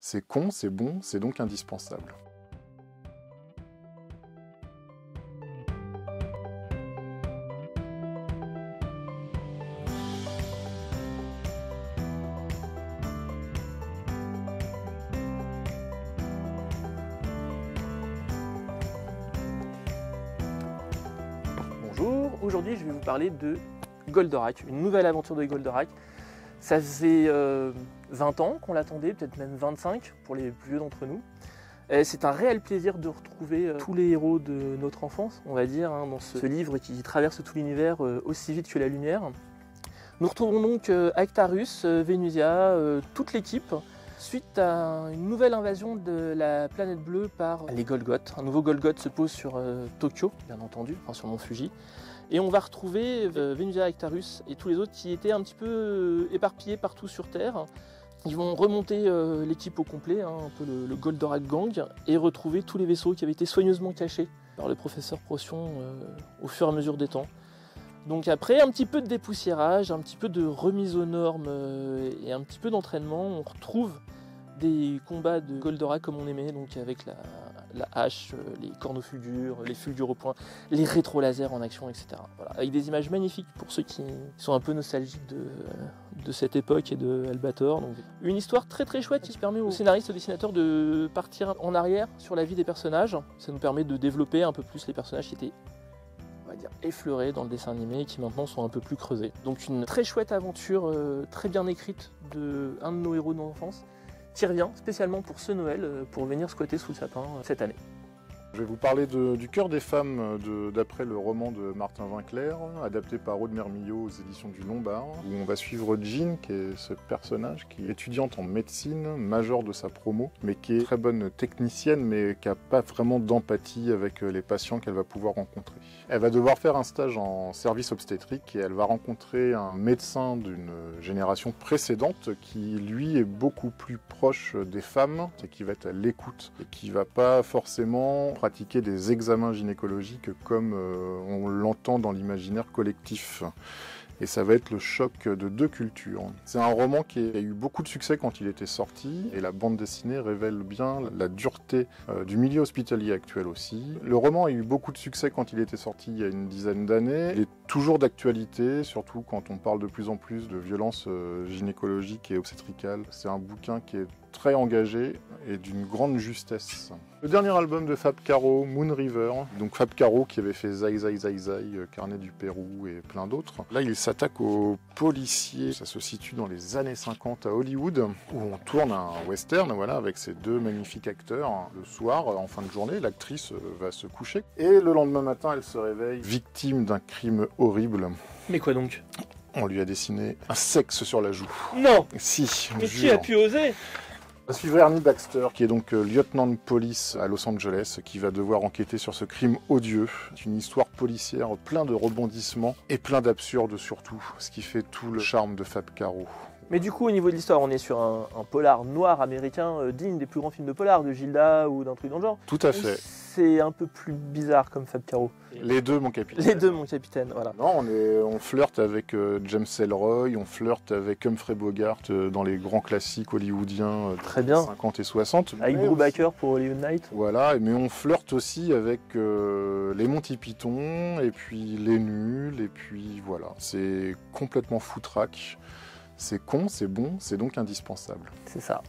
C'est con, c'est bon, c'est donc indispensable. Bonjour, aujourd'hui je vais vous parler de Goldorak, une nouvelle aventure de Goldorak. Ça faisait 20 ans qu'on l'attendait, peut-être même 25 pour les plus vieux d'entre nous. C'est un réel plaisir de retrouver tous les héros de notre enfance, on va dire, dans ce livre qui traverse tout l'univers aussi vite que la lumière. Nous retrouvons donc Actarus, Venusia, toute l'équipe, suite à une nouvelle invasion de la planète bleue par les Golgoths. Un nouveau Golgoth se pose sur Tokyo, bien entendu, enfin sur Mont Fuji. Et on va retrouver Venusia, Actarus et tous les autres qui étaient un petit peu éparpillés partout sur Terre. Ils vont remonter l'équipe au complet, un peu le Goldorak Gang, et retrouver tous les vaisseaux qui avaient été soigneusement cachés par le professeur Procyon au fur et à mesure des temps. Donc après un petit peu de dépoussiérage, un petit peu de remise aux normes et un petit peu d'entraînement, on retrouve des combats de Goldorak comme on aimait, donc avec la hache, les cornofulgures, les fulgures au point, les rétro-lasers en action, etc. Voilà. Avec des images magnifiques pour ceux qui sont un peu nostalgiques de cette époque et de Albator. Donc, une histoire très très chouette qui permet aux scénaristes et aux dessinateurs de partir en arrière sur la vie des personnages. Ça nous permet de développer un peu plus les personnages qui étaient, on va dire, effleurés dans le dessin animé et qui maintenant sont un peu plus creusés. Donc une très chouette aventure, très bien écrite d'un de nos héros de l'enfance, qui revient spécialement pour ce Noël, pour venir squatter sous le sapin cette année. Je vais vous parler du cœur des femmes d'après le roman de Martin Winkler, adapté par Aude Mermillot aux éditions du Lombard, où on va suivre Jean, qui est ce personnage qui est étudiante en médecine, majeure de sa promo, mais qui est très bonne technicienne, mais qui n'a pas vraiment d'empathie avec les patients qu'elle va pouvoir rencontrer. Elle va devoir faire un stage en service obstétrique et elle va rencontrer un médecin d'une génération précédente qui, lui, est beaucoup plus proche des femmes et qui va être à l'écoute et qui va pas forcément pratiquer des examens gynécologiques comme on l'entend dans l'imaginaire collectif. Et ça va être le choc de deux cultures. C'est un roman qui a eu beaucoup de succès quand il était sorti, et la bande dessinée révèle bien la dureté du milieu hospitalier actuel aussi. Le roman a eu beaucoup de succès quand il était sorti il y a une dizaine d'années. Il est toujours d'actualité, surtout quand on parle de plus en plus de violences gynécologiques et obstétricales. C'est un bouquin qui est très engagé et d'une grande justesse. Le dernier album de Fab Caro, Moon River, donc Fab Caro qui avait fait Zai Zai Zai Zai, Carnet du Pérou et plein d'autres. Là, il s'attaque aux policiers. Ça se situe dans les années 50 à Hollywood, où on tourne un western, voilà, avec ces deux magnifiques acteurs. Le soir, en fin de journée, l'actrice va se coucher. Et le lendemain matin, elle se réveille victime d'un crime horrible. Mais quoi donc? On lui a dessiné un sexe sur la joue. Non! Si, Mais qui a pu oser? On va suivre Ernie Baxter, qui est donc lieutenant de police à Los Angeles, qui va devoir enquêter sur ce crime odieux. C'est une histoire policière plein de rebondissements et plein d'absurdes surtout, ce qui fait tout le charme de Fab Caro. Mais du coup, au niveau de l'histoire, on est sur un polar noir américain digne des plus grands films de polar, de Gilda ou d'un truc dans le genre. Tout à fait. C'est un peu plus bizarre comme Fab Caro. Les deux, mon capitaine. Les deux, mon capitaine, voilà. Non, on flirte avec James Ellroy, on flirte avec Humphrey Bogart dans les grands classiques hollywoodiens Très bien. 50 et 60. Avec Brubaker pour Hollywood Night. Voilà, mais on flirte aussi avec les Monty Python, et puis les nuls, et puis voilà. C'est complètement foutraque. C'est con, c'est bon, c'est donc indispensable. C'est ça.